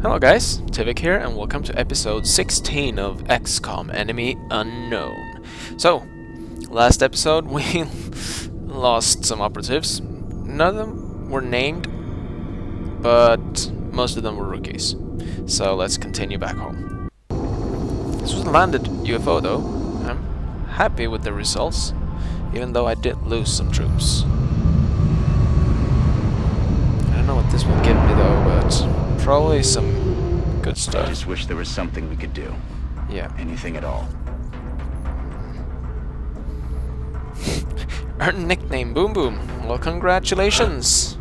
Hello guys, Tivec here and welcome to episode 16 of XCOM Enemy Unknown. So, last episode we lost some operatives. None of them were named, but most of them were rookies. So let's continue back home. This was a landed UFO though. I'm happy with the results, even though I did lose some troops. I don't know what this will give me though, but probably some good stuff. I just wish there was something we could do. Yeah. Anything at all. Earned nickname Boom Boom. Well, congratulations.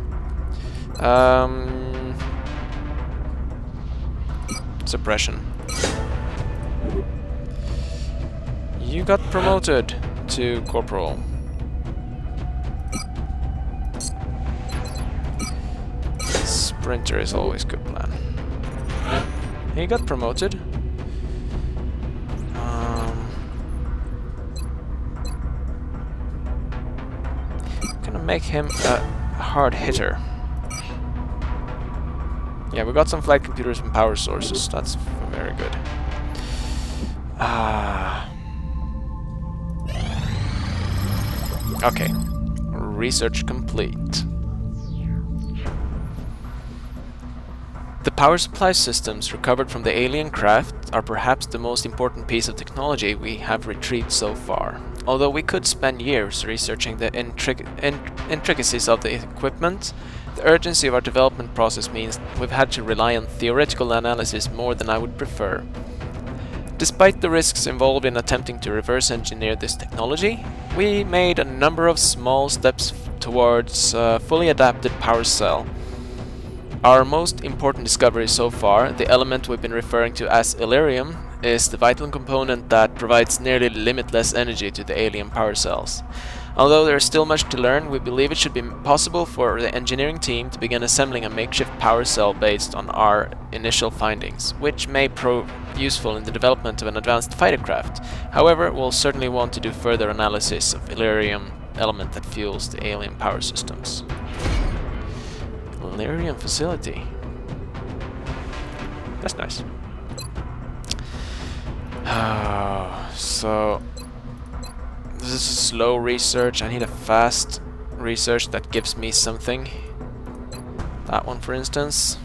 Suppression. You got promoted to corporal. Sprinter is always a good plan. He got promoted. Gonna make him a hard hitter. Yeah, we got some flight computers and power sources. That's very good. Okay. Research complete. The power supply systems recovered from the alien craft are perhaps the most important piece of technology we have retrieved so far. Although we could spend years researching the intricacies of the equipment, the urgency of our development process means we've had to rely on theoretical analysis more than I would prefer. Despite the risks involved in attempting to reverse engineer this technology, we made a number of small steps towards a fully adapted power cell. Our most important discovery so far, the element we've been referring to as Illyrium, is the vital component that provides nearly limitless energy to the alien power cells. Although there is still much to learn, we believe it should be possible for the engineering team to begin assembling a makeshift power cell based on our initial findings, which may prove useful in the development of an advanced fighter craft. However, we'll certainly want to do further analysis of Illyrium element that fuels the alien power systems. Illyrium facility. That's nice. So this is a slow research. I need a fast research that gives me something. That one, for instance.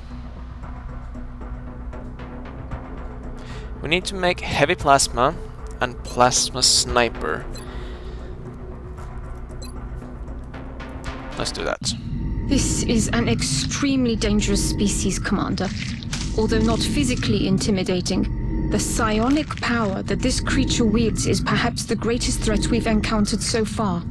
We need to make heavy plasma and plasma sniper. Let's do that. This is an extremely dangerous species, Commander. Although not physically intimidating, the psionic power that this creature wields is perhaps the greatest threat we've encountered so far.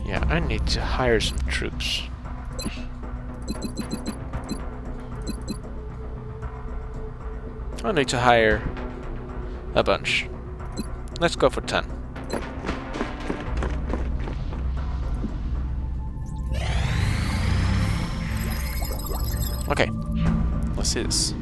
Yeah, I need to hire some troops. I need to hire a bunch. Let's go for 10. Okay, let's see this.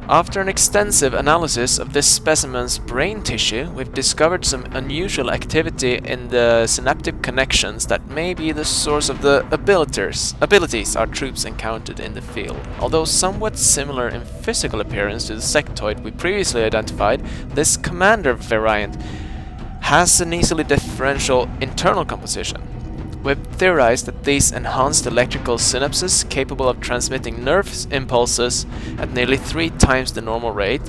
After an extensive analysis of this specimen's brain tissue, we've discovered some unusual activity in the synaptic connections that may be the source of the abilities our troops encountered in the field. Although somewhat similar in physical appearance to the sectoid we previously identified, this commander variant has an easily differential internal composition. We've theorized that these enhanced electrical synapses, capable of transmitting nerve impulses at nearly 3 times the normal rate,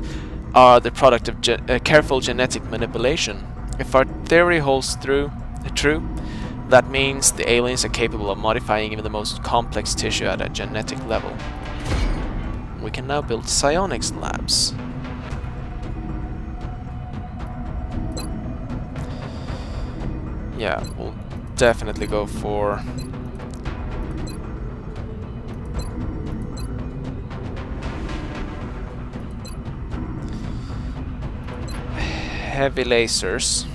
are the product of careful genetic manipulation. If our theory holds true, that means the aliens are capable of modifying even the most complex tissue at a genetic level. We can now build psionics labs. Yeah, we'll definitely go for heavy lasers.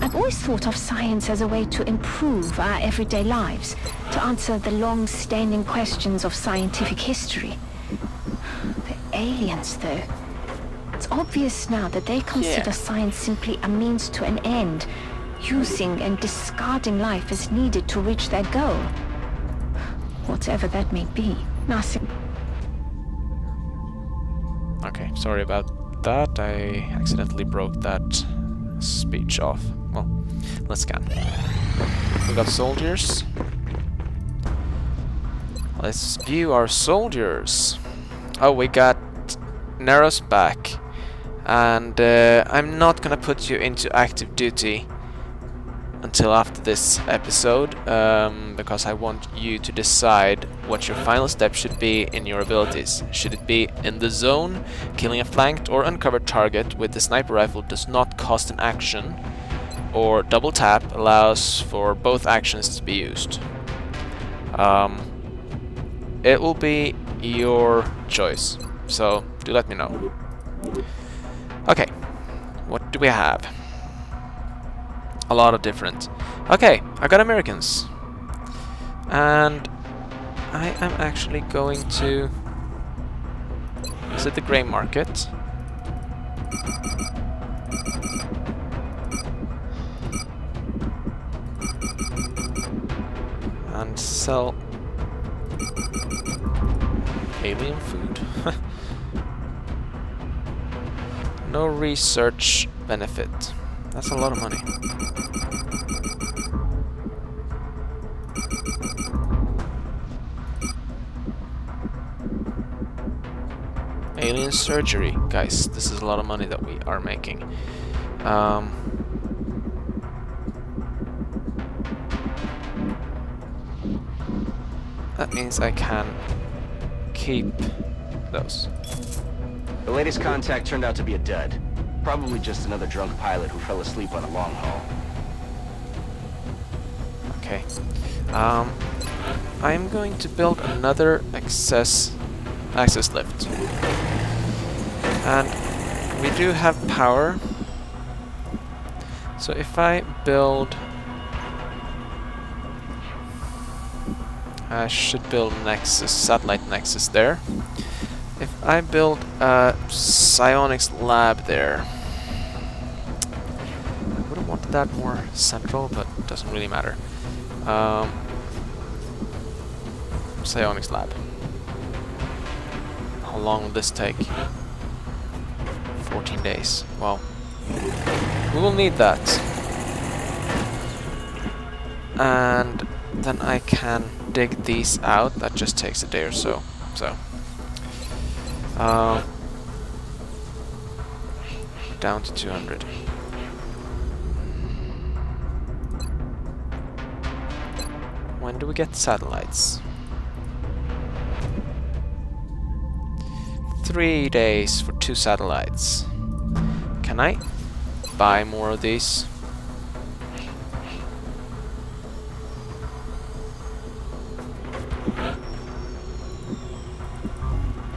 I've always thought of science as a way to improve our everyday lives, to answer the long-standing questions of scientific history. The aliens, though. It's obvious now that they consider science simply a means to an end, using and discarding life as needed to reach their goal. Whatever that may be. Nothing. Okay, sorry about that. I accidentally broke that speech off. Well, let's scan. We got soldiers. Let's view our soldiers. Oh, we got Nero's back. And I'm not gonna put you into active duty until after this episode, because I want you to decide what your final step should be in your abilities. Should it be in the zone, killing a flanked or uncovered target with the sniper rifle does not cost an action, or double tap allows for both actions to be used. It will be your choice, so do let me know. Okay, what do we have? A lot of different. Okay, I got Americans. And I am actually going to visit the grey market. And sell alien food. No research benefit. That's a lot of money. Alien surgery. Guys, this is a lot of money that we are making. That means I can keep those. The latest contact turned out to be a dud. Probably just another drunk pilot who fell asleep on a long haul. Okay. I'm going to build another access lift. And we do have power. So if I build... I should build Nexus, satellite Nexus there. If I build a psionics lab there, I would have wanted that more central, but it doesn't really matter. Psionics lab. How long will this take? 14 days. Well, we will need that. And then I can dig these out. That just takes a day or so. Down to 200. When do we get satellites? 3 days for 2 satellites. Can I buy more of these?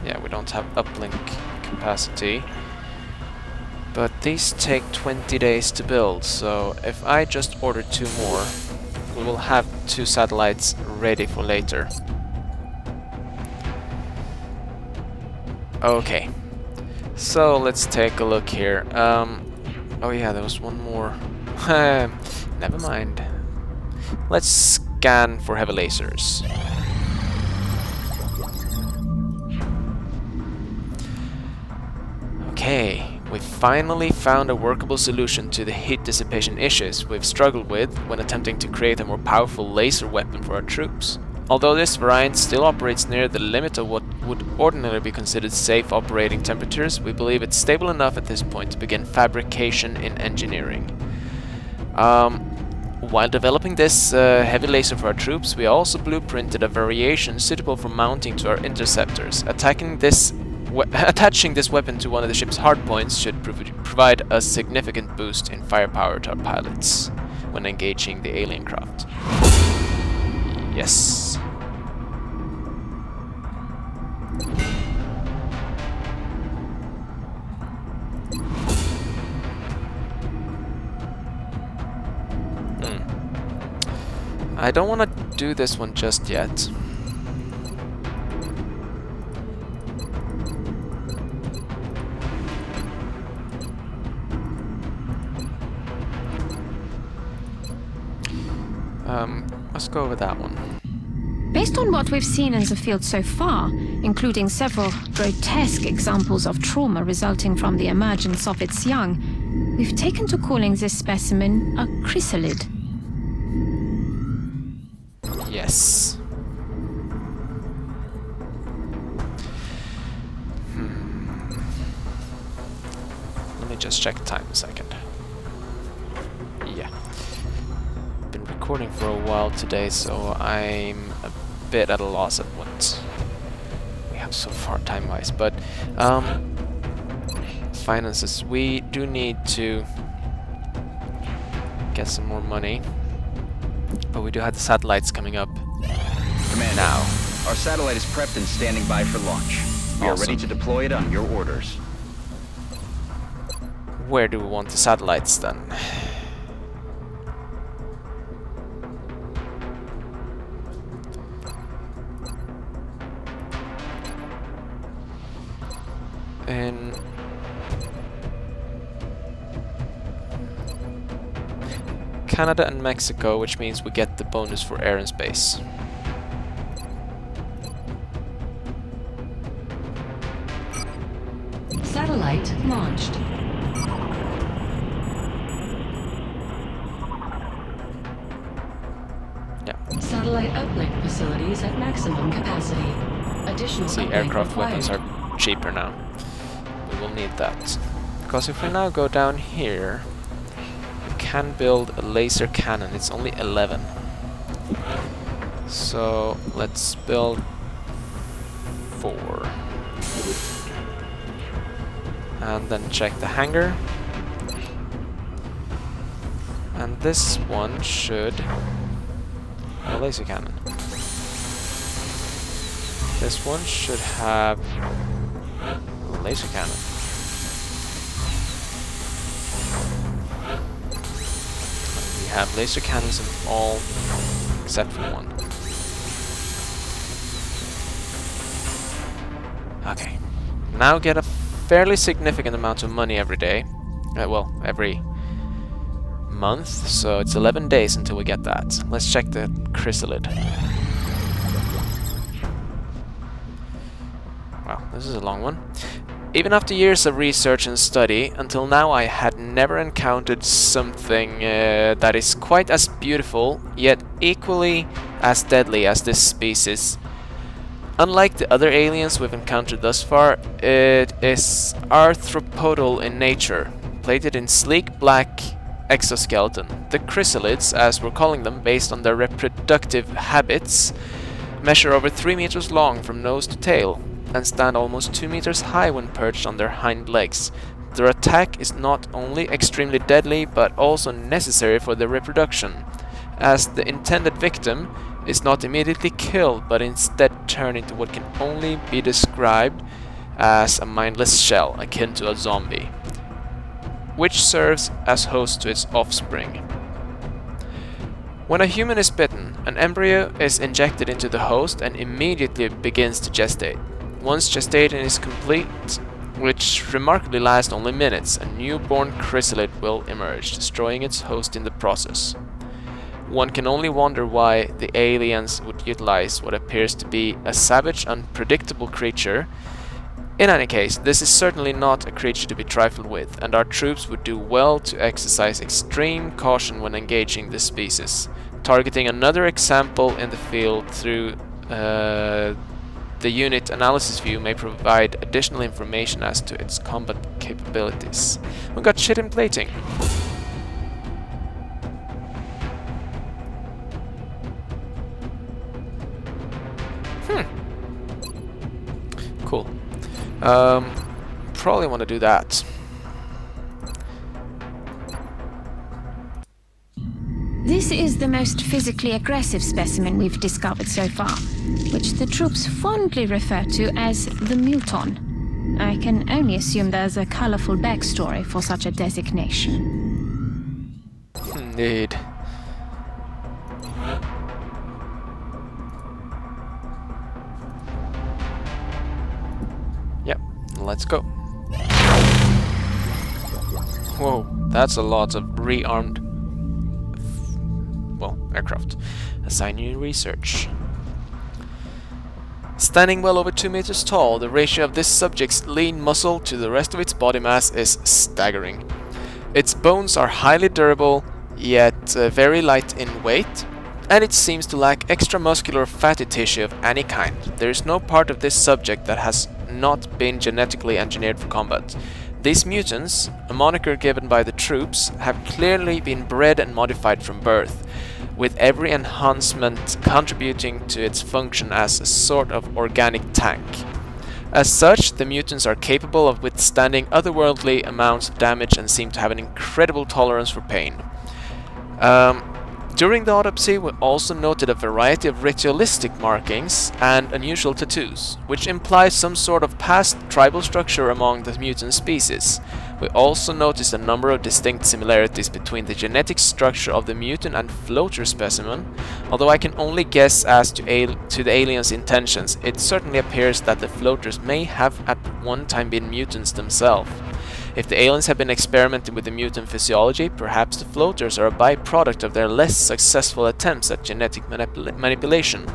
Yeah, we don't have uplink capacity. But these take 20 days to build, so if I just order 2 more, we will have 2 satellites ready for later. Okay, so let's take a look here. Oh yeah, there was one more. Never mind. Let's scan for heavy lasers. Okay, we finally found a workable solution to the heat dissipation issues we've struggled with when attempting to create a more powerful laser weapon for our troops. Although this variant still operates near the limit of what would ordinarily be considered safe operating temperatures, we believe it's stable enough at this point to begin fabrication in engineering. While developing this heavy laser for our troops, we also blueprinted a variation suitable for mounting to our interceptors. Attaching this weapon to one of the ship's hardpoints should provide a significant boost in firepower to our pilots when engaging the alien craft. Yes. I don't want to do this one just yet. Let's go with that one. Based on what we've seen in the field so far, including several grotesque examples of trauma resulting from the emergence of its young, we've taken to calling this specimen a chrysalid. Yes. Let me just check time a second. Yeah. Been recording for a while today, so I'm a bit at a loss at what we have so far time-wise. But finances. We do need to get some more money. But we do have the satellites coming up. Command now. Our satellite is prepped and standing by for launch. We are ready to deploy it on your orders. Where do we want the satellites then? In Canada and Mexico, which means we get the bonus for air and space. Satellite launched. Yeah. Satellite uplink facilities at maximum capacity. Additional See, aircraft weapons are cheaper now. We will need that. Because if we now go down here, we can build a laser cannon. It's only 11. So let's build 4. And then check the hangar. And this one should have a laser cannon. This one should have a laser cannon. And we have laser cannons in all except for one. Okay. Now get a fairly significant amount of money every day. Well, every month, so it's 11 days until we get that. Let's check the chrysalid. Wow, this is a long one. Even after years of research and study, until now I had never encountered something that is quite as beautiful, yet equally as deadly as this species. Unlike the other aliens we've encountered thus far, it is arthropodal in nature, plated in sleek black exoskeleton. The chrysalids, as we're calling them based on their reproductive habits, measure over 3 meters long from nose to tail and stand almost 2 meters high when perched on their hind legs. Their attack is not only extremely deadly but also necessary for their reproduction, as the intended victim is not immediately killed but instead turned into what can only be described as a mindless shell akin to a zombie, which serves as host to its offspring. When a human is bitten, an embryo is injected into the host and immediately begins to gestate. Once gestation is complete, which remarkably lasts only minutes, a newborn chrysalid will emerge, destroying its host in the process. One can only wonder why the aliens would utilize what appears to be a savage, unpredictable creature. In any case, this is certainly not a creature to be trifled with, and our troops would do well to exercise extreme caution when engaging this species. Targeting another example in the field through the unit analysis view may provide additional information as to its combat capabilities. We got shit in plating. Cool. Probably want to do that. This is the most physically aggressive specimen we've discovered so far, which the troops fondly refer to as the muton. I can only assume there's a colorful backstory for such a designation. Indeed. Yep, let's go. Whoa, that's a lot of rearmed... aircraft. Assign new research. Standing well over 2 meters tall, the ratio of this subject's lean muscle to the rest of its body mass is staggering. Its bones are highly durable, yet very light in weight, and it seems to lack extramuscular or fatty tissue of any kind. There is no part of this subject that has not been genetically engineered for combat. These mutants, a moniker given by the troops, have clearly been bred and modified from birth, with every enhancement contributing to its function as a sort of organic tank. As such, the mutants are capable of withstanding otherworldly amounts of damage and seem to have an incredible tolerance for pain. During the autopsy, we also noted a variety of ritualistic markings and unusual tattoos, which implies some sort of past tribal structure among the mutant species. We also noticed a number of distinct similarities between the genetic structure of the mutant and floater specimen. Although I can only guess as to the aliens' intentions, it certainly appears that the floaters may have at one time been mutants themselves. If the aliens have been experimenting with the mutant physiology, perhaps the floaters are a byproduct of their less successful attempts at genetic manipulation.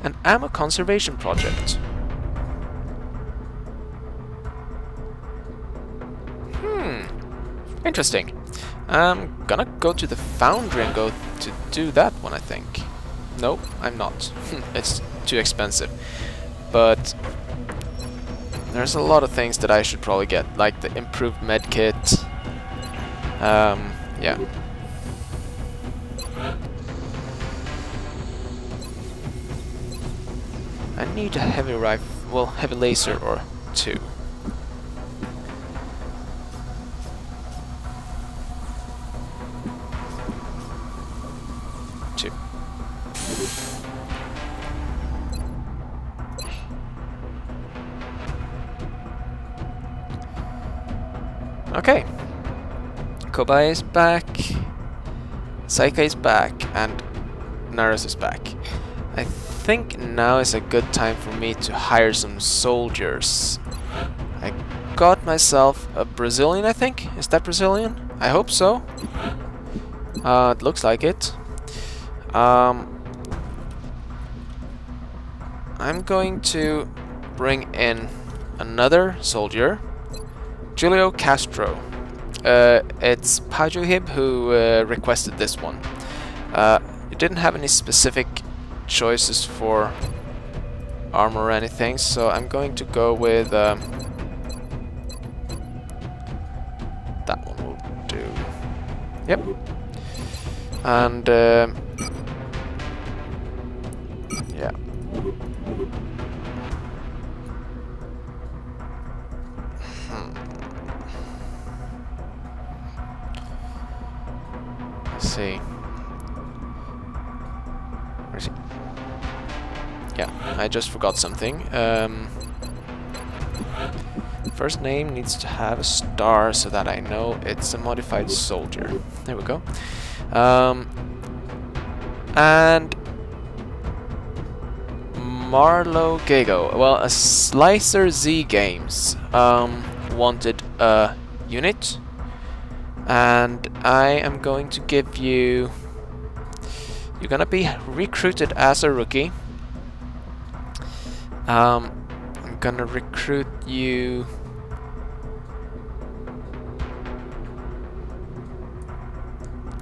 An ammo conservation project. Interesting. I'm gonna go to the foundry and go to do that one, I think. No, I'm not. It's too expensive. But there's a lot of things that I should probably get, like the improved medkit. Yeah. I need a heavy rifle, well, heavy laser or two. Okay, Kobai is back, Saika is back, and Naros is back. I think now is a good time for me to hire some soldiers. I got myself a Brazilian, I think. Is that Brazilian? I hope so. It looks like it. I'm going to bring in another soldier. Julio Castro. It's Pajuhib who requested this one. It didn't have any specific choices for armor or anything, so I'm going to go with that one will do. Yep. And yeah. Let's see. Where is he? Yeah, I just forgot something. First name needs to have a star so that I know it's a modified soldier. There we go. And Marlo Gago. Well, a Slicer Z Games wanted a unit, and I am going to give you. You're gonna be recruited as a rookie. I'm gonna recruit you.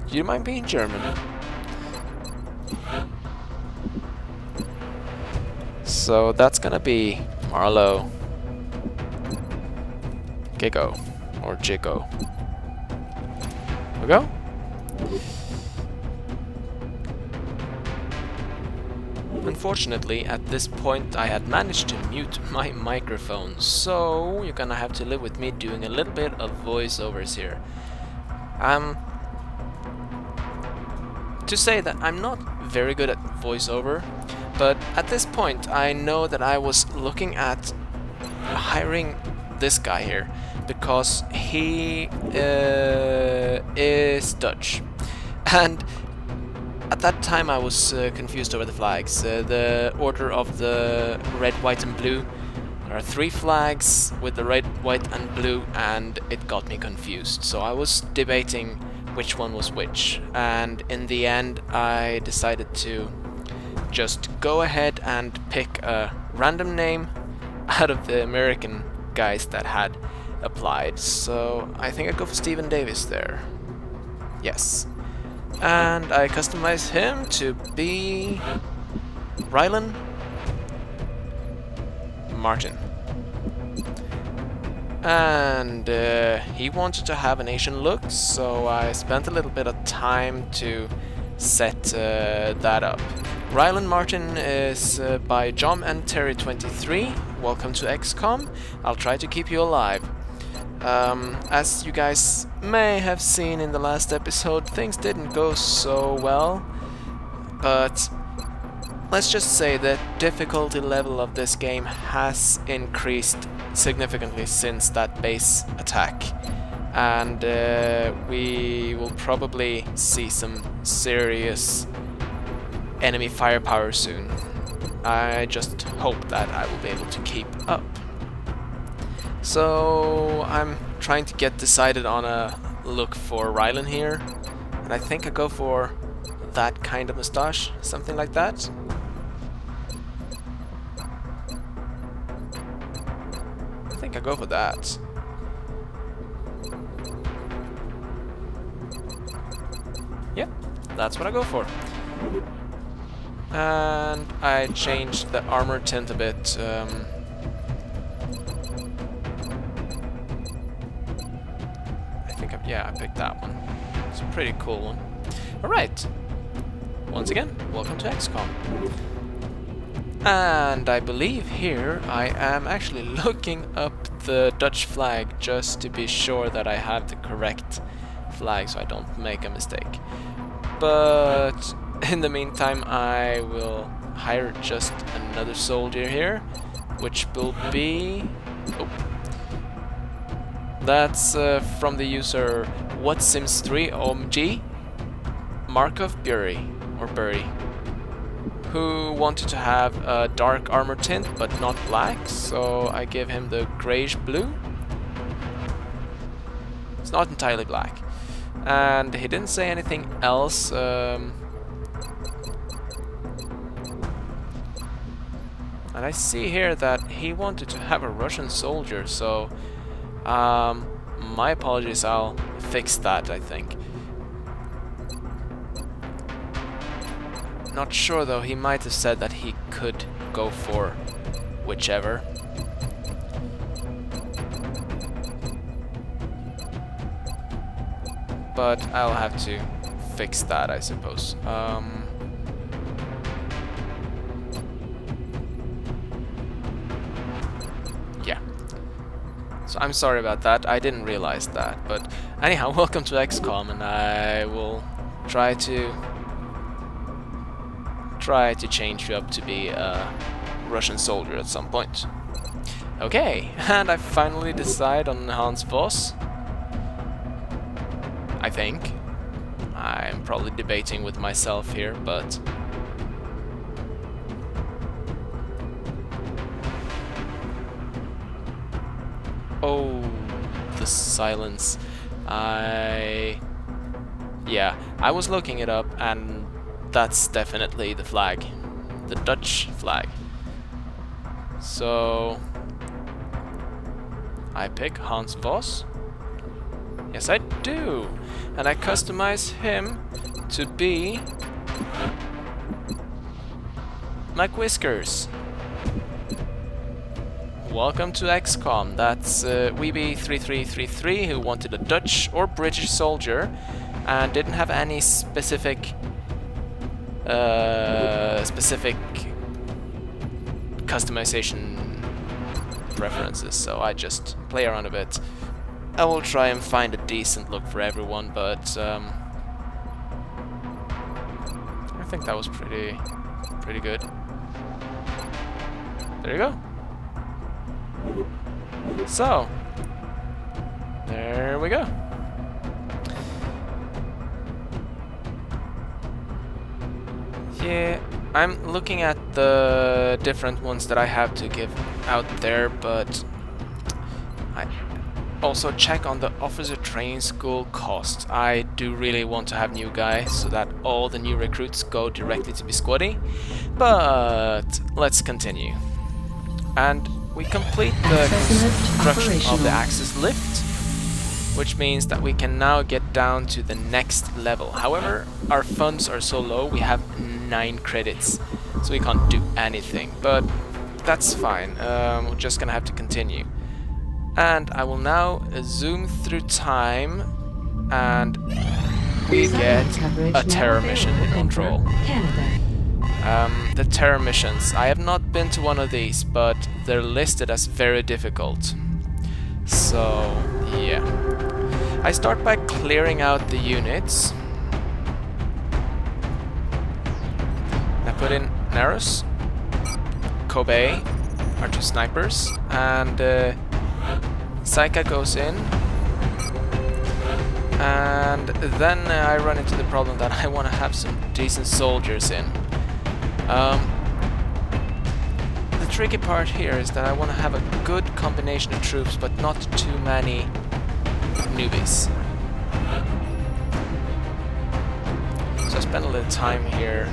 Do you mind being German? So that's gonna be Marlo Gigo or Jigo. There we go. Unfortunately, at this point I had managed to mute my microphone, so you're gonna have to live with me doing a little bit of voiceovers here. To say that I'm not very good at voiceover, but at this point I know that I was looking at hiring this guy here because he is Dutch, and at that time I was confused over the flags. The order of the red, white and blue. There are 3 flags with the red, white and blue, and it got me confused. So I was debating which one was which, and in the end I decided to just go ahead and pick a random name out of the American guys that had applied. So I think I go for Stephen Davis there. Yes. And I customize him to be Rylan Martin. And he wanted to have an Asian look, so I spent a little bit of time to set that up. Rylan Martin is by John and Terry 23. Welcome to XCOM. I'll try to keep you alive. As you guys may have seen in the last episode, things didn't go so well, but let's just say the difficulty level of this game has increased significantly since that base attack, and we will probably see some serious enemy firepower soon. I just hope that I will be able to keep up. So I'm trying to get decided on a look for Rylan here, and I think I go for that kind of mustache, something like that. I think I go for that. Yep, that's what I go for. And I changed the armor tint a bit. Yeah, I picked that one. It's a pretty cool one. Alright. Once again, welcome to XCOM. And I believe here I am actually looking up the Dutch flag just to be sure that I have the correct flag so I don't make a mistake. But in the meantime I will hire just another soldier here, which will be... Oh. That's from the user WhatSims3OMG Markov Bury, or Bury, who wanted to have a dark armor tint but not black, so I give him the grayish blue. It's not entirely black. And he didn't say anything else. And I see here that he wanted to have a Russian soldier, so my apologies, I'll fix that, I think. Not sure though, he might have said that he could go for whichever. But I'll have to fix that, I suppose. Yeah. So I'm sorry about that, I didn't realize that. But anyhow, welcome to XCOM, and I will try to change you up to be a Russian soldier at some point. Okay, and I finally decide on Hans Voss. I think. I'm probably debating with myself here, but... Oh, the silence. Yeah, I was looking it up, and that's definitely the flag. The Dutch flag. So... I pick Hans Voss. Yes, I do! And I customize him to be... McWhiskers. Welcome to XCOM. That's Weeby3333 who wanted a Dutch or British soldier and didn't have any specific customization preferences, so I just play around a bit. I will try and find a decent look for everyone, but I think that was pretty good. There you go. So, there we go. Yeah, I'm looking at the different ones that I have to give out there, but also check on the officer training school costs. I do really want to have new guys so that all the new recruits go directly to be squaddy, but let's continue. And we complete the construction of the access lift, which means that we can now get down to the next level. However, our funds are so low, we have 9 credits, so we can't do anything, but that's fine. We're just gonna have to continue. And I will now zoom through time, and we get a terror mission in control. The terror missions. I have not been to one of these, but they're listed as very difficult. So, yeah. I start by clearing out the units. I put in Narus, Kobe, our 2 snipers, and Saika goes in, and then I run into the problem that I want to have some decent soldiers in. The tricky part here is that I want to have a good combination of troops, but not too many newbies. So I spend a little time here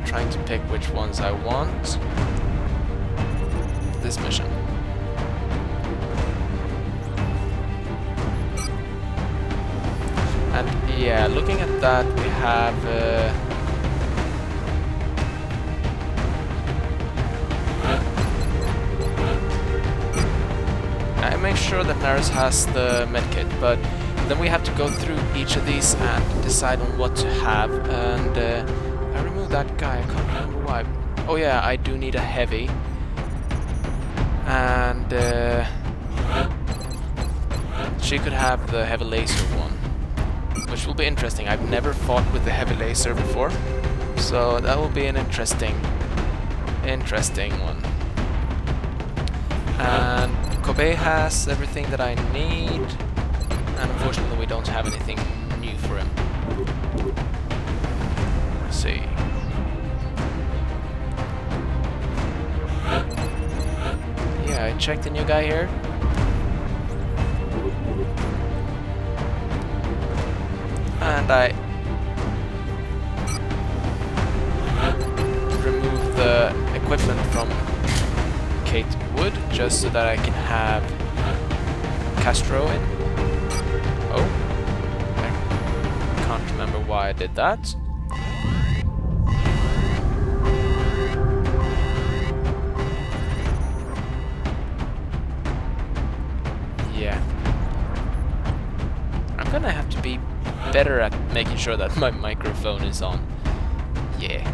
trying to pick which ones I want. This mission. And yeah, looking at that, we have I make sure that Naris has the medkit, but then we have to go through each of these and decide on what to have. And I removed that guy, I can't remember why. Oh yeah, I do need a heavy. And she could have the heavy laser one, which will be interesting. I've never fought with the heavy laser before, so that will be an interesting one. And Kobe has everything that I need, and unfortunately we don't have anything new for him. Let's see. Yeah, I checked the new guy here. And I remove the equipment from Kate Wood just so that I can have Castro in. Oh, I can't remember why I did that. Yeah. I'm gonna have to be better at making sure that my microphone is on. Yeah.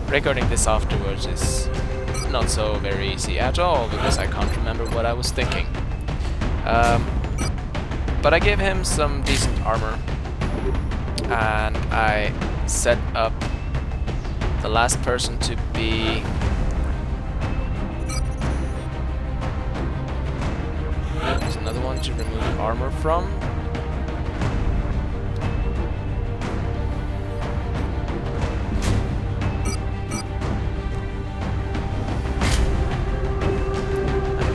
Recording this afterwards is not so very easy at all, because I can't remember what I was thinking. But I gave him some decent armor, and I set up the last person to be there's another one to remove armor from.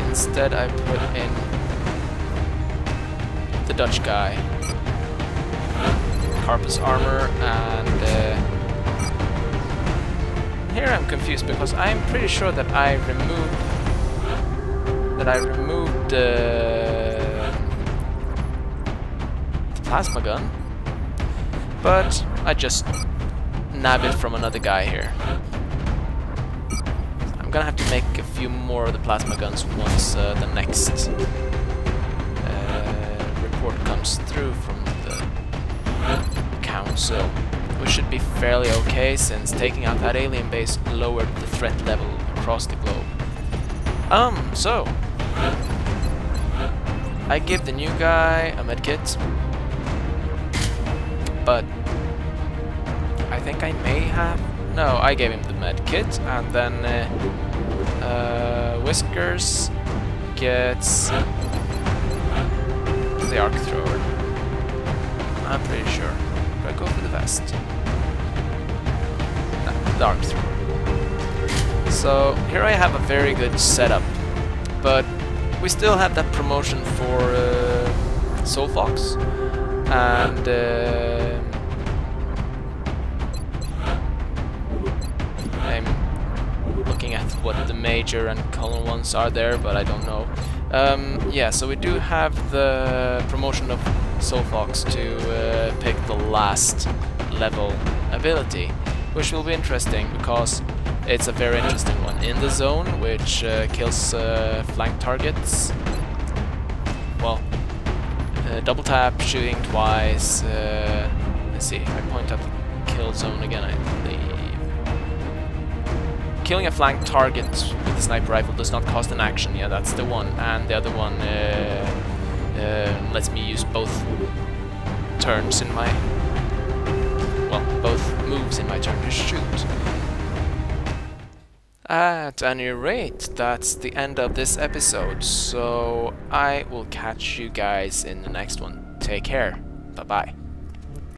Instead, I put in the Dutch guy, Carpus armor, and here I'm confused because I'm pretty sure that I removed the plasma gun, but I just nab it from another guy here. I'm gonna have to make a few more of the plasma guns once the next report comes through from the council. We should be fairly okay, since taking out that alien base lowered the threat level across the globe. So I give the new guy a medkit, but I think I may have... No, I gave him the medkit, and then Whiskers gets the arc thrower. I'm pretty sure. Do I go for the vest? No, the arc thrower. So here I have a very good setup, but we still have that promotion for Soul Fox, and I'm looking at what the major and colon ones are there, but I don't know. Yeah, so we do have the promotion of Soul Fox to pick the last level ability, which will be interesting because it's a very interesting one. In the zone, which kills flank targets. Well, double tap, shooting twice. Let's see, I point at the kill zone again, I believe. Killing a flank target with a sniper rifle does not cost an action. Yeah, that's the one. And the other one lets me use both turns in my... well, both moves in my turn to shoot. At any rate, that's the end of this episode, so I will catch you guys in the next one. Take care. Bye-bye.